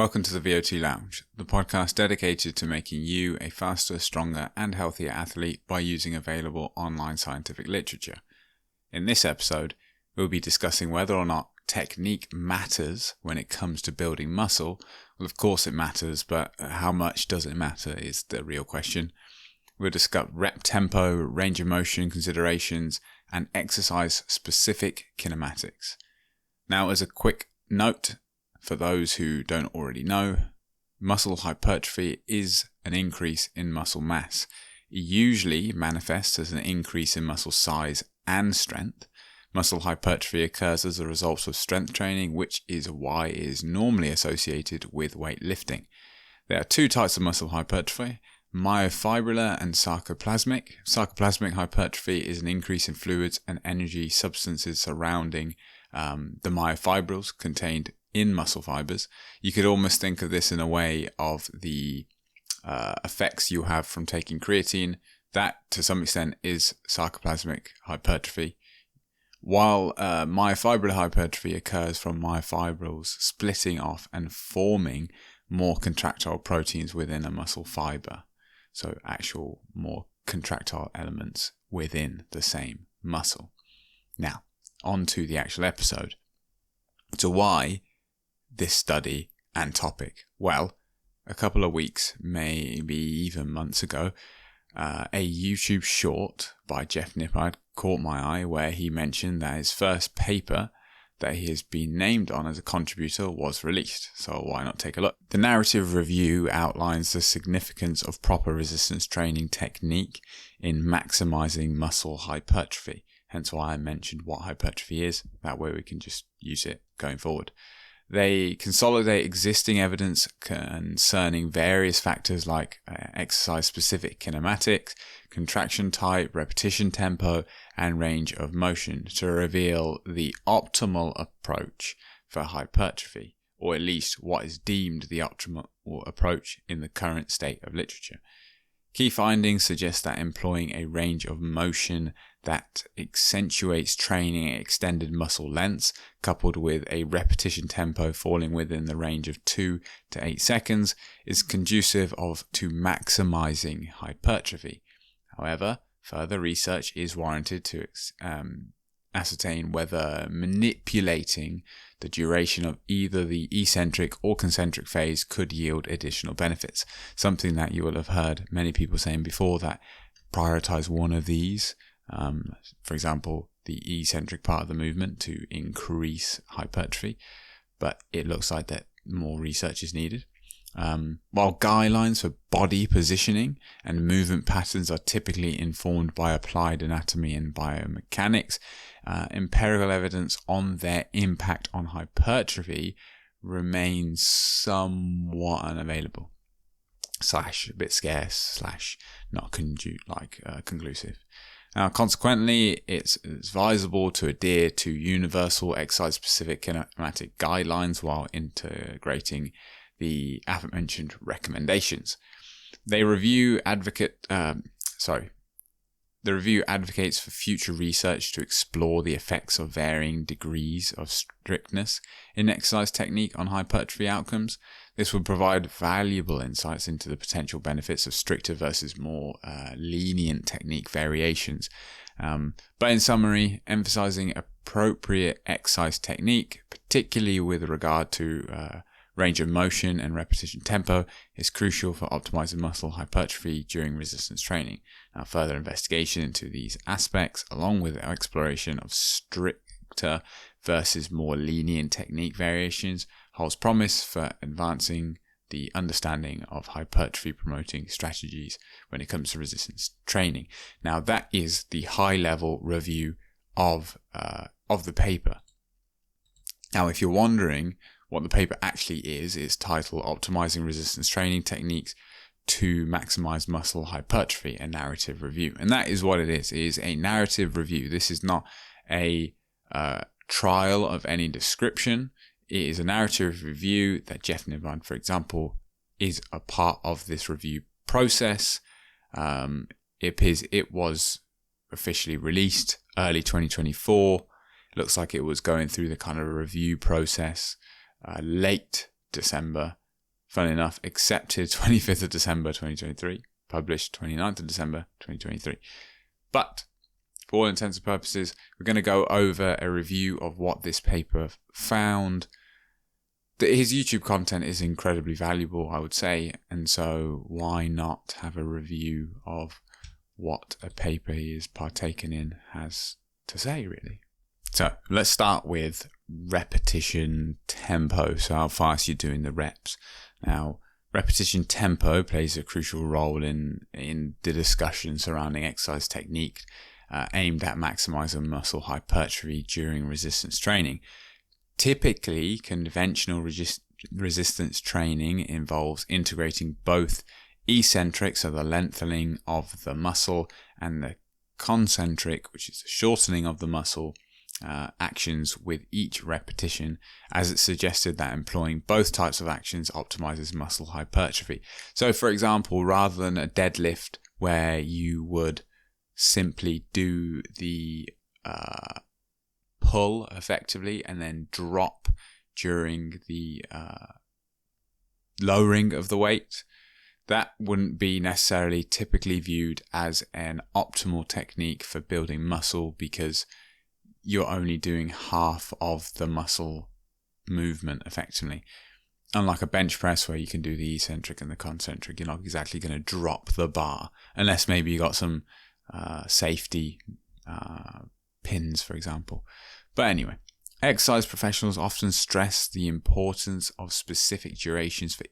Welcome to the VO2 Lounge, the podcast dedicated to making you a faster, stronger, and healthier athlete by using available online scientific literature. In this episode, we'll be discussing whether or not technique matters when it comes to building muscle. Well, of course it matters, but how much does it matter is the real question. We'll discuss rep tempo, range of motion considerations, and exercise-specific kinematics. Now, as a quick note, for those who don't already know, muscle hypertrophy is an increase in muscle mass. It usually manifests as an increase in muscle size and strength. Muscle hypertrophy occurs as a result of strength training, which is why it is normally associated with weightlifting. There are two types of muscle hypertrophy: myofibrillar and sarcoplasmic. Sarcoplasmic hypertrophy is an increase in fluids and energy substances surrounding the myofibrils contained in muscle fibers. You could almost think of this in a way of the effects you have from taking creatine. That, to some extent, is sarcoplasmic hypertrophy, while myofibrillar hypertrophy occurs from myofibrils splitting off and forming more contractile proteins within a muscle fiber. So actual more contractile elements within the same muscle. Now, on to the actual episode. So why this study and topic? Well, a couple of weeks, maybe even months ago, a YouTube short by Jeff Nippard caught my eye, where he mentioned that his first paper that he has been named on as a contributor was released. So why not take a look? The narrative review outlines the significance of proper resistance training technique in maximizing muscle hypertrophy. Hence why I mentioned what hypertrophy is. That way we can just use it going forward. They consolidate existing evidence concerning various factors like exercise-specific kinematics, contraction type, repetition tempo, and range of motion to reveal the optimal approach for hypertrophy, or at least what is deemed the optimal approach in the current state of literature. Key findings suggest that employing a range of motion that accentuates training at extended muscle lengths, coupled with a repetition tempo falling within the range of 2 to 8 seconds, is conducive to maximizing hypertrophy. However, further research is warranted to ascertain whether manipulating the duration of either the eccentric or concentric phase could yield additional benefits. Something that you will have heard many people saying before, that prioritize one of these, for example, the eccentric part of the movement to increase hypertrophy, but it looks like that more research is needed. While guidelines for body positioning and movement patterns are typically informed by applied anatomy and biomechanics, empirical evidence on their impact on hypertrophy remains somewhat unavailable, / a bit scarce, / not conclusive. Now, consequently, it's advisable to adhere to universal exercise-specific kinematic guidelines while integrating the aforementioned recommendations. The review advocates for future research to explore the effects of varying degrees of strictness in exercise technique on hypertrophy outcomes. This would provide valuable insights into the potential benefits of stricter versus more lenient technique variations. But in summary, emphasizing appropriate exercise technique, particularly with regard to range of motion and repetition tempo, is crucial for optimizing muscle hypertrophy during resistance training. Now, further investigation into these aspects, along with exploration of stricter versus more lenient technique variations, holds promise for advancing the understanding of hypertrophy promoting strategies when it comes to resistance training. Now, that is the high-level review of the paper. Now, if you're wondering what the paper actually is, it's titled Optimizing Resistance Training Techniques to Maximize Muscle Hypertrophy, a narrative review. And that is what it is. It is a narrative review. This is not a trial of any description. It is a narrative review that Jeff Nippard, for example, is a part of this review process. It was officially released early 2024. It looks like it was going through the kind of review process late December funnily enough, accepted 25th of December 2023, published 29th of December 2023. But for all intents and purposes, we're going to go over a review of what this paper found. His YouTube content is incredibly valuable, I would say, and so why not have a review of what a paper he is partaken in has to say, really. So let's start with repetition tempo, so how fast you're doing the reps. Now, repetition tempo plays a crucial role in the discussion surrounding exercise technique aimed at maximizing muscle hypertrophy during resistance training. Typically, conventional resistance training involves integrating both eccentric, so the lengthening of the muscle, and the concentric, which is the shortening of the muscle, actions with each repetition, as it's suggested that employing both types of actions optimizes muscle hypertrophy. So, for example, rather than a deadlift where you would simply do the pull effectively and then drop during the lowering of the weight, that wouldn't be necessarily typically viewed as an optimal technique for building muscle, because you're only doing half of the muscle movement effectively. Unlike a bench press where you can do the eccentric and the concentric, you're not exactly going to drop the bar, unless maybe you got some safety pins, for example. But anyway, exercise professionals often stress the importance of specific durations for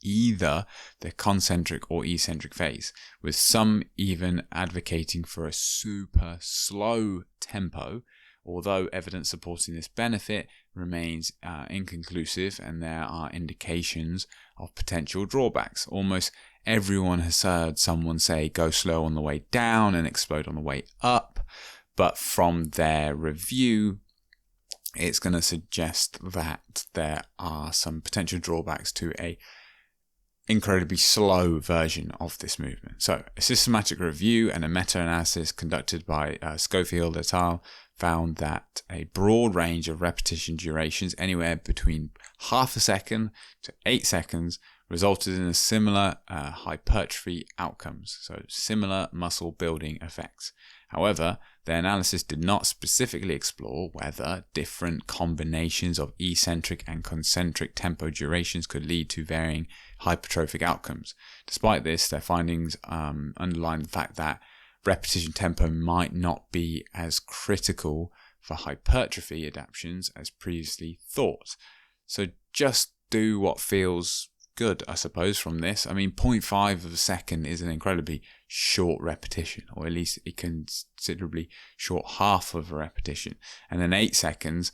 either the concentric or eccentric phase, with some even advocating for a super slow tempo, although evidence supporting this benefit remains inconclusive, and there are indications of potential drawbacks. Almost everyone has heard someone say go slow on the way down and explode on the way up, but from their review, it's going to suggest that there are some potential drawbacks to a incredibly slow version of this movement. So, a systematic review and a meta-analysis conducted by Schofield et al. Found that a broad range of repetition durations, anywhere between half a second to 8 seconds, resulted in a similar hypertrophy outcomes, so similar muscle building effects. However, their analysis did not specifically explore whether different combinations of eccentric and concentric tempo durations could lead to varying hypertrophic outcomes. Despite this, their findings underline the fact that repetition tempo might not be as critical for hypertrophy adaptations as previously thought. So just do what feels good, I suppose, from this. I mean, 0.5 of a second is an incredibly short repetition, or at least it considerably short half of a repetition. And then 8 seconds,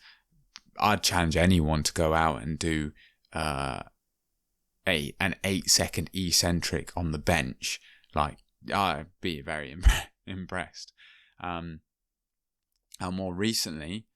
I'd challenge anyone to go out and do an 8-second eccentric on the bench. Like, I'd be very impressed. And more recently,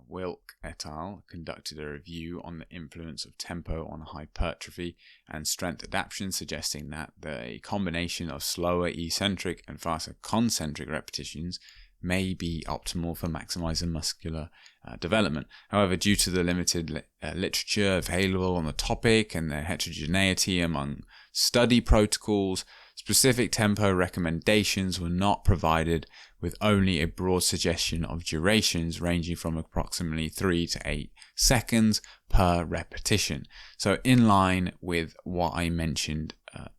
Wilk et al. Conducted a review on the influence of tempo on hypertrophy and strength adaptation, suggesting that the combination of slower eccentric and faster concentric repetitions may be optimal for maximizing muscular development. However, due to the limited literature available on the topic and the heterogeneity among study protocols, specific tempo recommendations were not provided, with only a broad suggestion of durations ranging from approximately 3 to 8 seconds per repetition. So in line with what I mentioned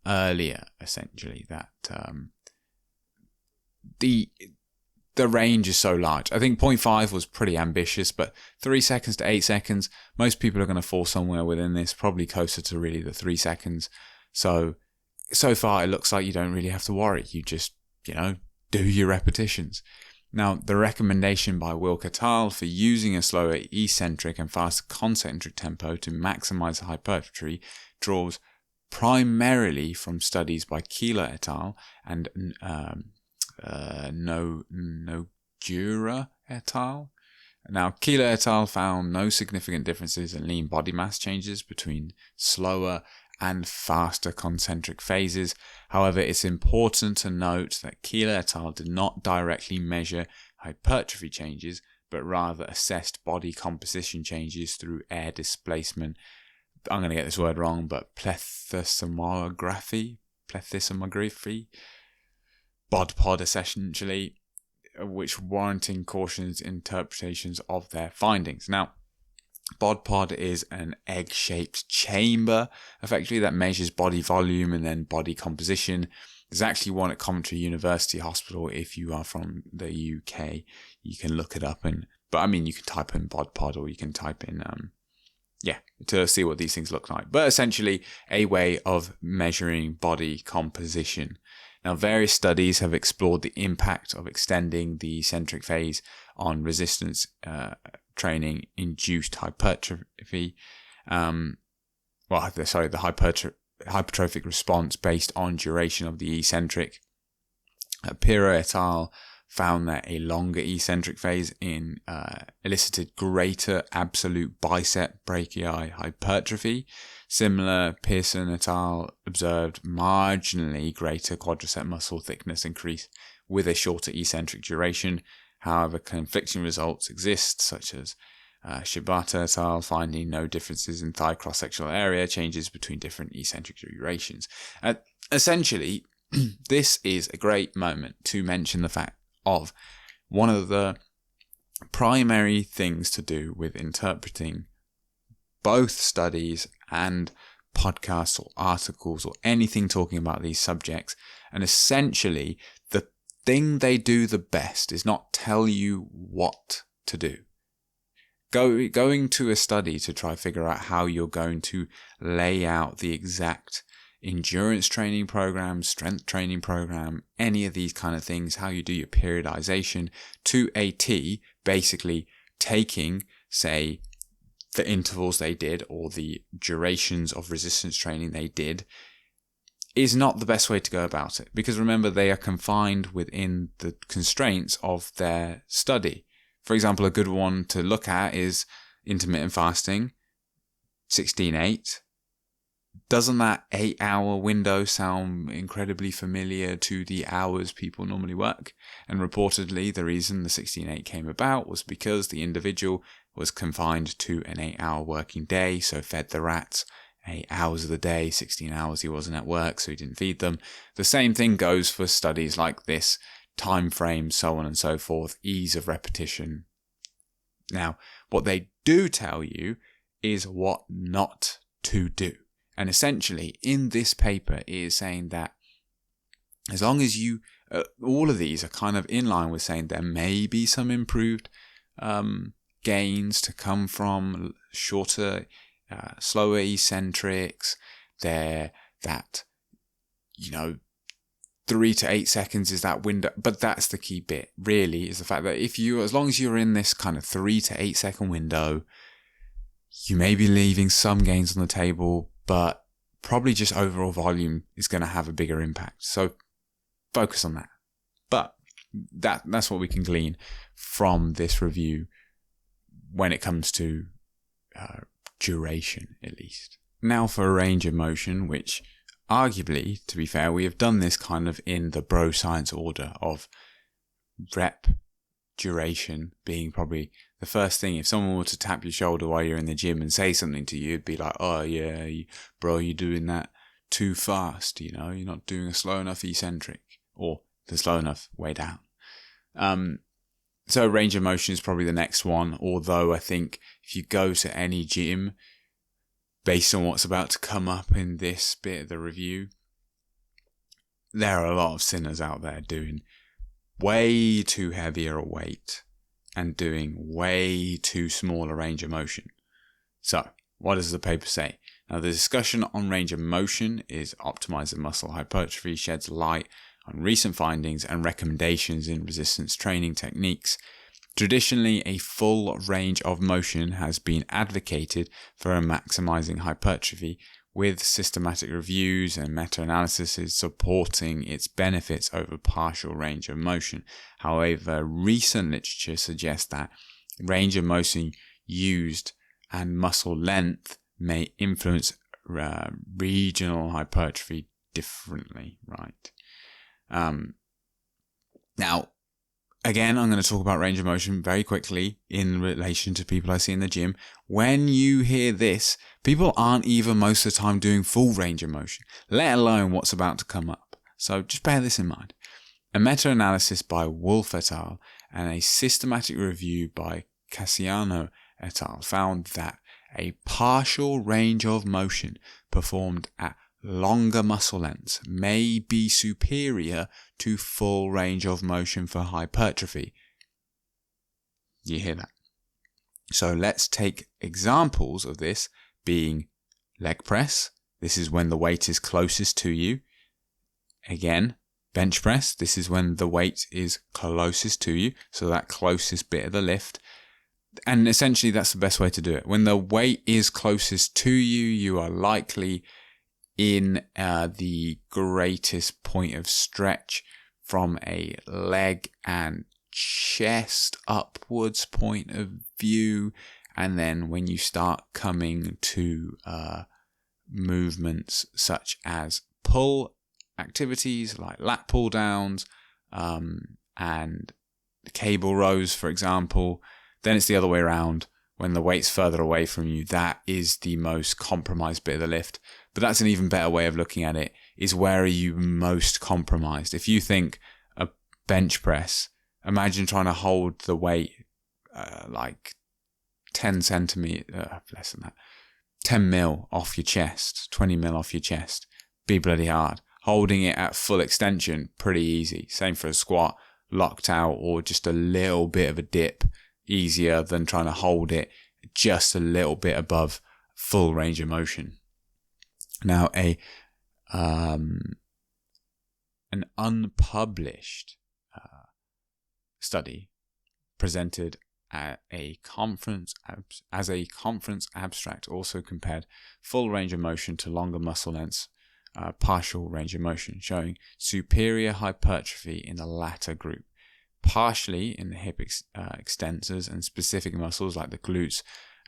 earlier, essentially, that the range is so large. I think 0.5 was pretty ambitious, but 3 seconds to 8 seconds, most people are going to fall somewhere within this, probably closer to really the 3 seconds. So far it looks like you don't really have to worry. You just, do your repetitions. Now, the recommendation by Wilk et al. For using a slower eccentric and faster concentric tempo to maximize hypertrophy draws primarily from studies by Keeler et al. And Nogura et al. Now, Keeler et al. Found no significant differences in lean body mass changes between slower and faster concentric phases. However, it's important to note that Keeler et al. Did not directly measure hypertrophy changes, but rather assessed body composition changes through air displacement I'm going to get this word wrong, but plethysmography, BOD essentially, which warranting cautions interpretations of their findings. Now, BOD is an egg-shaped chamber, effectively, that measures body volume and then body composition. There's actually one at Coventry University Hospital. If you are from the UK, you can look it up. But you can type in BOD or you can type in, to see what these things look like. But essentially, a way of measuring body composition. Now, various studies have explored the impact of extending the eccentric phase on resistance training induced hypertrophy. The hypertrophic response based on duration of the eccentric. Piro et al. Found that a longer eccentric phase elicited greater absolute bicep brachii hypertrophy. Similar, Pearson et al. Observed marginally greater quadricep muscle thickness increase with a shorter eccentric duration. However, conflicting results exist, such as Shibata et al. Finding no differences in thigh cross-sectional area changes between different eccentric durations. Essentially, this is a great moment to mention the fact of one of the primary things to do with interpreting both studies and podcasts or articles or anything talking about these subjects. And essentially, the thing they do the best is not tell you what to do. Going to a study to try to figure out how you're going to lay out the exact endurance training program, strength training program, any of these kind of things, how you do your periodization to a T, basically taking, say, the intervals they did or the durations of resistance training they did, is not the best way to go about it. Because remember, they are confined within the constraints of their study. For example, a good one to look at is intermittent fasting, 16-8. Doesn't that 8-hour window sound incredibly familiar to the hours people normally work? And reportedly, the reason the 16-8 came about was because the individual was confined to an 8-hour working day, so fed the rats 8 hours of the day, 16 hours he wasn't at work, so he didn't feed them. The same thing goes for studies like this, time frame, so on and so forth, ease of repetition. Now, what they do tell you is what not to do. And essentially, in this paper, it is saying that as long as you, all of these are kind of in line with saying there may be some improved gains to come from shorter, slower eccentrics. That 3 to 8 seconds is that window. But that's the key bit, really, is the fact that as long as you're in this kind of 3 to 8 second window, you may be leaving some gains on the table, but probably just overall volume is going to have a bigger impact. So focus on that. But that's what we can glean from this review when it comes to duration, at least. Now for a range of motion, which arguably, to be fair, we have done this kind of in the bro science order of rep, duration being probably the first thing. If someone were to tap your shoulder while you're in the gym and say something to you, it'd be like, oh yeah, bro, you're doing that too fast, you're not doing a slow enough eccentric, or the slow enough way down. So range of motion is probably the next one, although I think if you go to any gym, based on what's about to come up in this bit of the review, there are a lot of sinners out there doing way too heavier a weight and doing way too small a range of motion. So, what does the paper say? Now, the discussion on range of motion is optimizing muscle hypertrophy, sheds light on recent findings and recommendations in resistance training techniques. Traditionally, a full range of motion has been advocated for maximizing hypertrophy, with systematic reviews and meta-analyses supporting its benefits over partial range of motion. However, recent literature suggests that range of motion used and muscle length may influence regional hypertrophy differently, right? Now, Again, I'm going to talk about range of motion very quickly in relation to people I see in the gym. When you hear this, people aren't even most of the time doing full range of motion, let alone what's about to come up. So just bear this in mind. A meta-analysis by Wolf et al. And a systematic review by Cassiano et al. Found that a partial range of motion performed at longer muscle lengths may be superior to full range of motion for hypertrophy. You hear that? So let's take examples of this being leg press. This is when the weight is closest to you. Again, bench press. This is when the weight is closest to you. So that closest bit of the lift. And essentially that's the best way to do it. When the weight is closest to you, you are likely in the greatest point of stretch from a leg and chest upwards point of view. And then when you start coming to movements such as pull activities like lat pull downs and cable rows, for example, then it's the other way around. When the weight's further away from you, that is the most compromised bit of the lift. But that's an even better way of looking at it, is where are you most compromised? If you think a bench press, imagine trying to hold the weight like 10 centimeters, less than that, 10 mil off your chest, 20 mil off your chest. Be bloody hard. Holding it at full extension, pretty easy. Same for a squat, locked out or just a little bit of a dip. Easier than trying to hold it just a little bit above full range of motion. Now, an unpublished study presented at a conference as a conference abstract also compared full range of motion to longer muscle lengths, partial range of motion, showing superior hypertrophy in the latter group, partially in the hip extensors and specific muscles like the glutes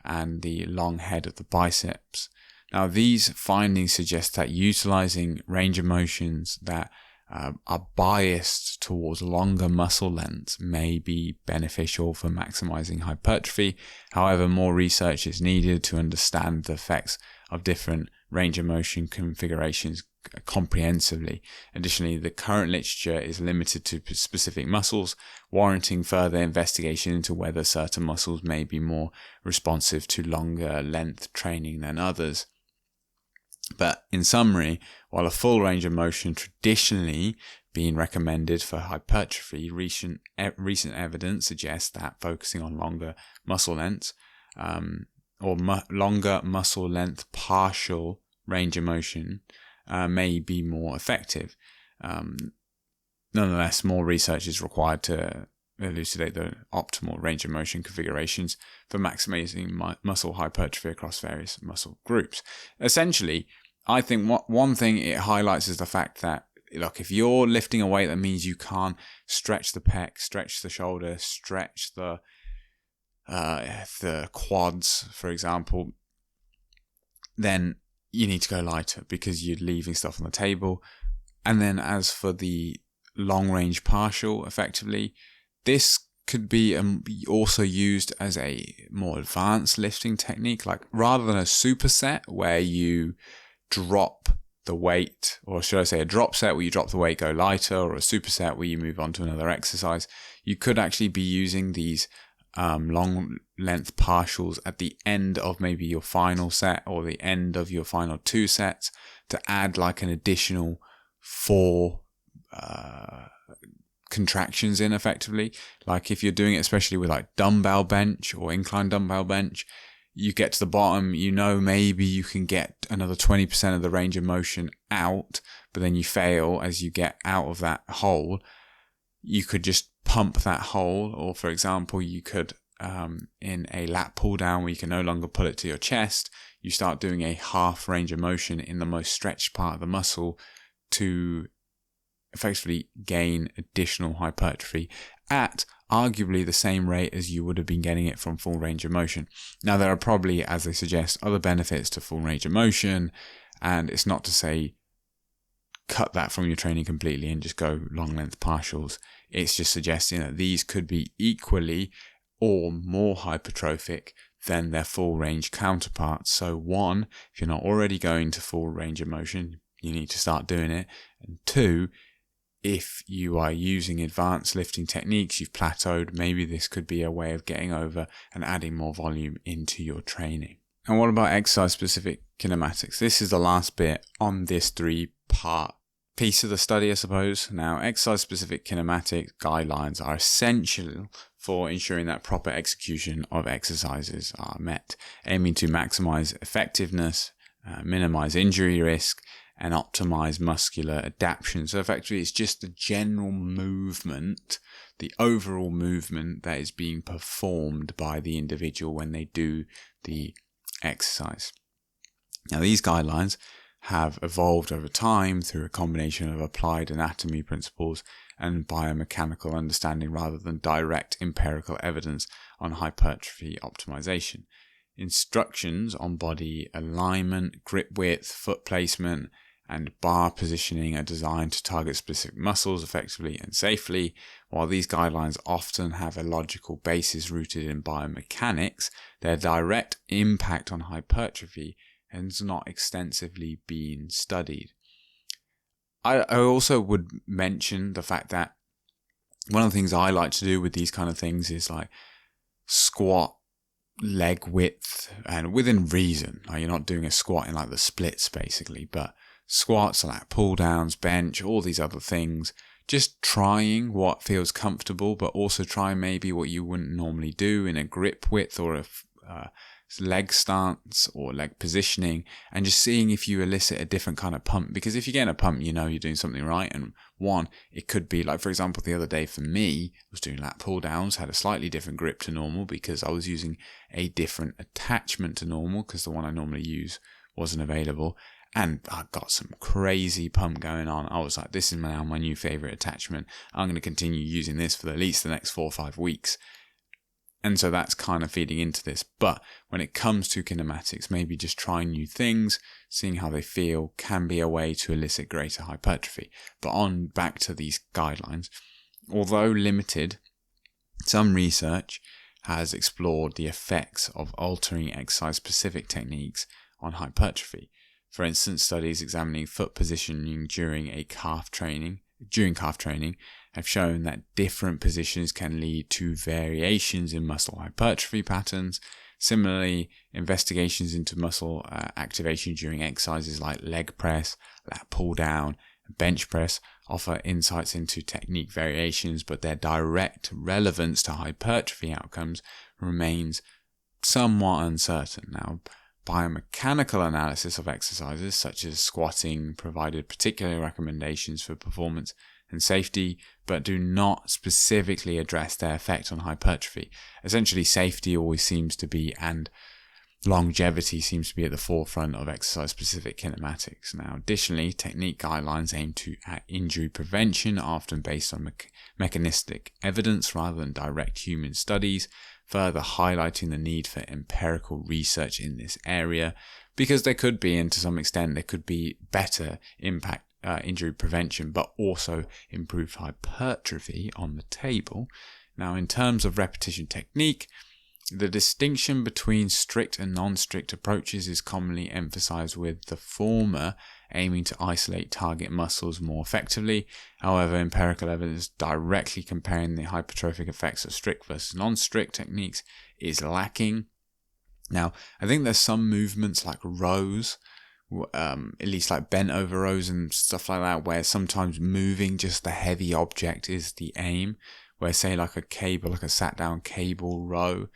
and the long head of the biceps. Now, these findings suggest that utilizing range of motions that are biased towards longer muscle lengths may be beneficial for maximizing hypertrophy. However, more research is needed to understand the effects of different range of motion configurations comprehensively. Additionally, the current literature is limited to specific muscles, warranting further investigation into whether certain muscles may be more responsive to longer length training than others. But in summary, while a full range of motion traditionally being recommended for hypertrophy, recent evidence suggests that focusing on longer muscle lengths longer muscle length partial range of motion may be more effective. Nonetheless, more research is required to elucidate the optimal range of motion configurations for maximizing muscle hypertrophy across various muscle groups. Essentially, I think one thing it highlights is the fact that, look, if you're lifting a weight that means you can't stretch the pec, stretch the shoulder, stretch the quads, for example, then you need to go lighter because you're leaving stuff on the table. And then as for the long range partial, effectively, this could be also used as a more advanced lifting technique, like rather than a superset where you drop the weight, or should I say a drop set where you drop the weight, go lighter, or a superset where you move on to another exercise. You could actually be using these long length partials at the end of maybe your final set or the end of your final 2 sets to add like an additional 4 contractions in, effectively. Like if you're doing it especially with like dumbbell bench or incline dumbbell bench, you get to the bottom, maybe you can get another 20% of the range of motion out, but then you fail as you get out of that hole. You could just pump that hole, or for example, you could in a lat pull down where you can no longer pull it to your chest, you start doing a half range of motion in the most stretched part of the muscle to effectively gain additional hypertrophy at arguably the same rate as you would have been getting it from full range of motion. Now, there are probably, as they suggest, other benefits to full range of motion, and it's not to say cut that from your training completely and just go long length partials. It's just suggesting that these could be equally or more hypertrophic than their full range counterparts. So one, if you're not already going to full range of motion, you need to start doing it. And two, if you are using advanced lifting techniques, you've plateaued, maybe this could be a way of getting over and adding more volume into your training. And what about exercise-specific kinematics? This is the last bit on this 3-part piece of the study, I suppose. Now, exercise-specific kinematic guidelines are essential for ensuring that proper execution of exercises are met, aiming to maximize effectiveness, minimize injury risk, and optimize muscular adaptation. So effectively, it's just the general movement, the overall movement that is being performed by the individual when they do the exercise. Now, these guidelines have evolved over time through a combination of applied anatomy principles and biomechanical understanding rather than direct empirical evidence on hypertrophy optimization. Instructions on body alignment, grip width, foot placement, and bar positioning are designed to target specific muscles effectively and safely. While these guidelines often have a logical basis rooted in biomechanics, their direct impact on hypertrophy has not extensively been studied. I also would mention the fact that one of the things I like to do with these kind of things is like squat leg width and within reason. Like you're not doing a squat in like the splits basically, but squats, like pull downs, bench, all these other things, just trying what feels comfortable, but also try maybe what you wouldn't normally do in a grip width or a leg stance or leg positioning, and just seeing if you elicit a different kind of pump. Because if you're getting a pump, you know you're doing something right. And one, it could be like, for example, the other day for me, I was doing lat pull downs, had a slightly different grip to normal because I was using a different attachment to normal because the one I normally use wasn't available. And I got some crazy pump going on. I was like, this is now my new favorite attachment. I'm going to continue using this for at least the next 4 or 5 weeks. And so that's kind of feeding into this. But when it comes to kinematics, maybe just trying new things, seeing how they feel can be a way to elicit greater hypertrophy. But on back to these guidelines, although limited, some research has explored the effects of altering exercise-specific techniques on hypertrophy. For instance, studies examining foot positioning during calf training have shown that different positions can lead to variations in muscle hypertrophy patterns. Similarly, investigations into muscle activation during exercises like leg press, lat pull down, and bench press offer insights into technique variations, but their direct relevance to hypertrophy outcomes remains somewhat uncertain. Now, biomechanical analysis of exercises such as squatting provided particular recommendations for performance and safety, but do not specifically address their effect on hypertrophy. Essentially, safety always seems to be, and longevity seems to be at the forefront of exercise-specific kinematics. Now, additionally, technique guidelines aim at injury prevention, often based on mechanistic evidence rather than direct human studies, further highlighting the need for empirical research in this area, because there could be, and to some extent, there could be better impact injury prevention, but also improved hypertrophy on the table. Now, in terms of repetition technique, the distinction between strict and non-strict approaches is commonly emphasized, with the former aiming to isolate target muscles more effectively. However, empirical evidence directly comparing the hypertrophic effects of strict versus non-strict techniques is lacking. Now, I think there's some movements like rows, at least like bent over rows and stuff like that, where sometimes moving just the heavy object is the aim, where say like a cable, like a sat down cable row,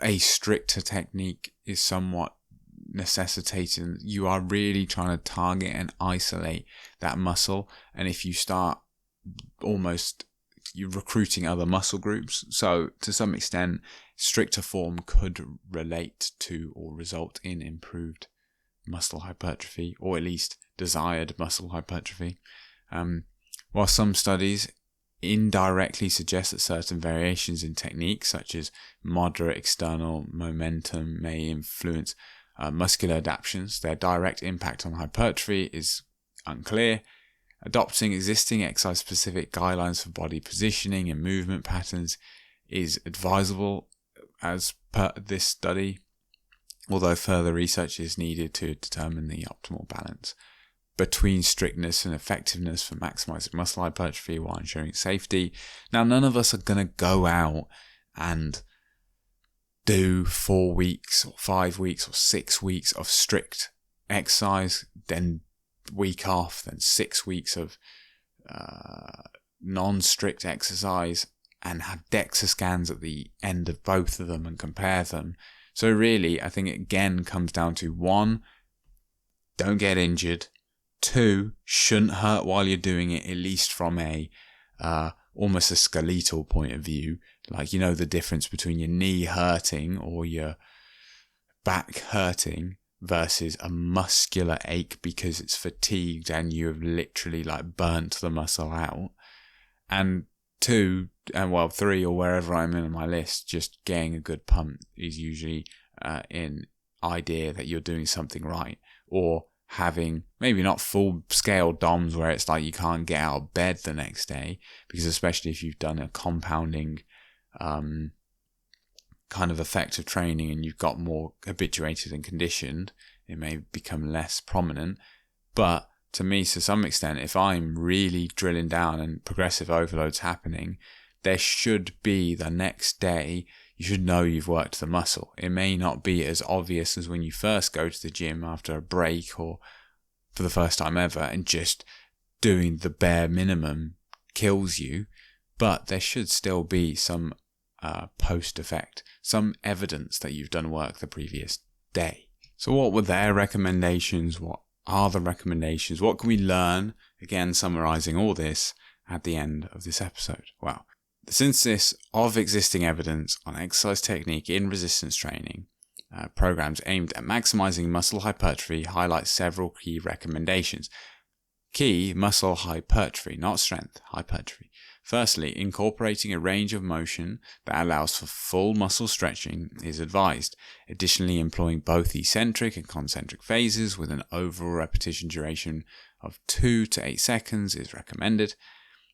a stricter technique is somewhat necessitated. You are really trying to target and isolate that muscle, and if you start you're recruiting other muscle groups. So to some extent, stricter form could relate to or result in improved muscle hypertrophy, or at least desired muscle hypertrophy. While some studies indirectly suggest that certain variations in technique, such as moderate external momentum, may influence muscular adaptations, their direct impact on hypertrophy is unclear. Adopting existing exercise-specific guidelines for body positioning and movement patterns is advisable as per this study, although further research is needed to determine the optimal balance between strictness and effectiveness for maximizing muscle hypertrophy while ensuring safety. Now, none of us are going to go out and do 4 weeks or 5 weeks or 6 weeks of strict exercise, then week off, then 6 weeks of non-strict exercise, and have DEXA scans at the end of both of them and compare them. So really, I think it again comes down to 1, don't get injured. 2, shouldn't hurt while you're doing it, at least from a almost a skeletal point of view. Like, the difference between your knee hurting or your back hurting versus a muscular ache because it's fatigued and you have literally burnt the muscle out. And 2, and 3, or wherever I'm in my list, just getting a good pump is usually an idea that you're doing something right, or having maybe not full scale DOMs where it's like you can't get out of bed the next day, because especially if you've done a compounding kind of effective training and you've got more habituated and conditioned, it may become less prominent. But to me, to some extent, if I'm really drilling down and progressive overload's happening, there should be the next day, you should know you've worked the muscle. It may not be as obvious as when you first go to the gym after a break or for the first time ever, and just doing the bare minimum kills you, but there should still be some post effect, some evidence that you've done work the previous day. So what were their recommendations? What are the recommendations? What can we learn? Again, summarizing all this at the end of this episode. Well, the synthesis of existing evidence on exercise technique in resistance training programs aimed at maximizing muscle hypertrophy highlights several key recommendations. Key muscle hypertrophy, not strength, hypertrophy. Firstly, incorporating a range of motion that allows for full muscle stretching is advised. Additionally, employing both eccentric and concentric phases with an overall repetition duration of 2 to 8 seconds is recommended.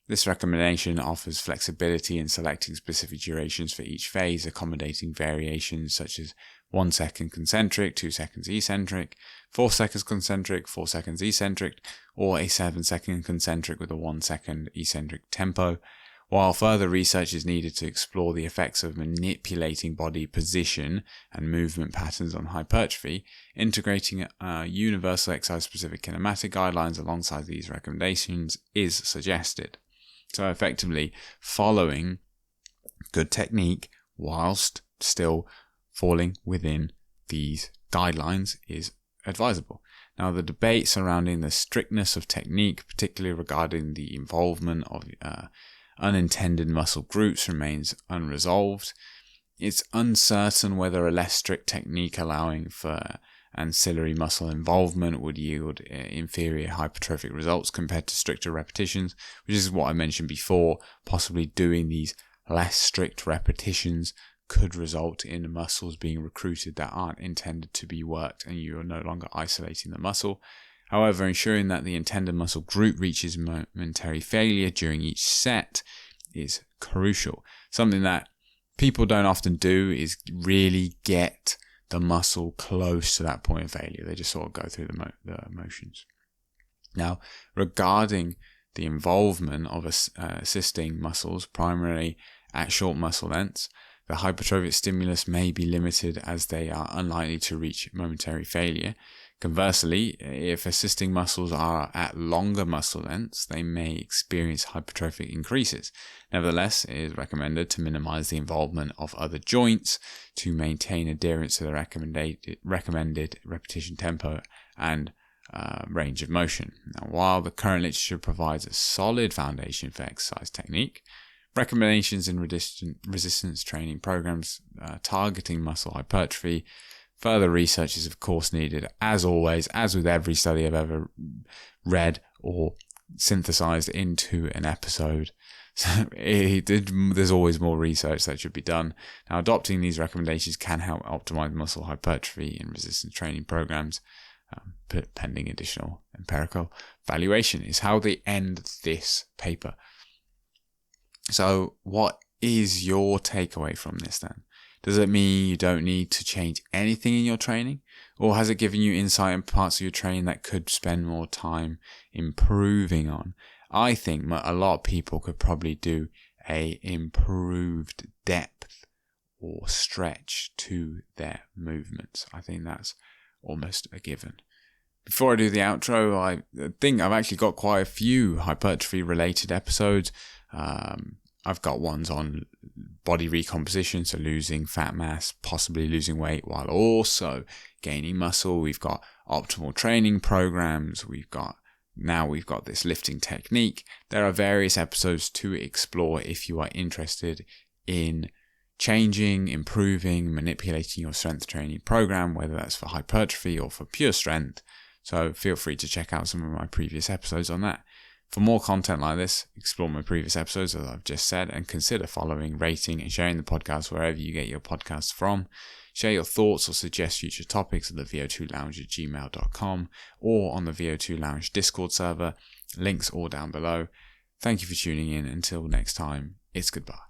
This recommendation offers flexibility in selecting specific durations for each phase, accommodating variations such as 1 second concentric, 2 seconds eccentric, 4 seconds concentric, 4 seconds eccentric, or a 7 second concentric with a 1 second eccentric tempo. While further research is needed to explore the effects of manipulating body position and movement patterns on hypertrophy, integrating universal exercise-specific kinematic guidelines alongside these recommendations is suggested. So effectively, following good technique whilst still falling within these guidelines is advisable. Now, the debate surrounding the strictness of technique, particularly regarding the involvement of unintended muscle groups, remains unresolved. It's uncertain whether a less strict technique allowing for ancillary muscle involvement would yield inferior hypertrophic results compared to stricter repetitions, which is what I mentioned before. Possibly doing these less strict repetitions could result in muscles being recruited that aren't intended to be worked, and you are no longer isolating the muscle. However, ensuring that the intended muscle group reaches momentary failure during each set is crucial. Something that people don't often do is really get the muscle close to that point of failure. They just sort of go through the motions. Now, regarding the involvement of assisting muscles, primarily at short muscle lengths, the hypertrophic stimulus may be limited as they are unlikely to reach momentary failure. Conversely, if assisting muscles are at longer muscle lengths, they may experience hypertrophic increases. Nevertheless, it is recommended to minimize the involvement of other joints to maintain adherence to the recommended repetition tempo and range of motion. Now, while the current literature provides a solid foundation for exercise technique, recommendations in resistance training programs targeting muscle hypertrophy, further research is of course needed, as always, as with every study I've ever read or synthesized into an episode. So there's always more research that should be done. Now, adopting these recommendations can help optimize muscle hypertrophy in resistance training programs. pending additional empirical valuation, is how they end this paper. So what is your takeaway from this then? Does it mean you don't need to change anything in your training? Or has it given you insight in parts of your training that could spend more time improving on? I think a lot of people could probably do a improved depth or stretch to their movements. I think that's almost a given. Before I do the outro, I think I've actually got quite a few hypertrophy related episodes. I've got ones on body recomposition, so losing fat mass, possibly losing weight while also gaining muscle. We've got optimal training programs. We've got this lifting technique. There are various episodes to explore if you are interested in changing, improving, manipulating your strength training program, whether that's for hypertrophy or for pure strength. So feel free to check out some of my previous episodes on that. For more content like this, explore my previous episodes, as I've just said, and consider following, rating, and sharing the podcast wherever you get your podcasts from. Share your thoughts or suggest future topics at the vo2lounge@gmail.com or on the VO2 Lounge Discord server. Links all down below. Thank you for tuning in. Until next time, it's goodbye.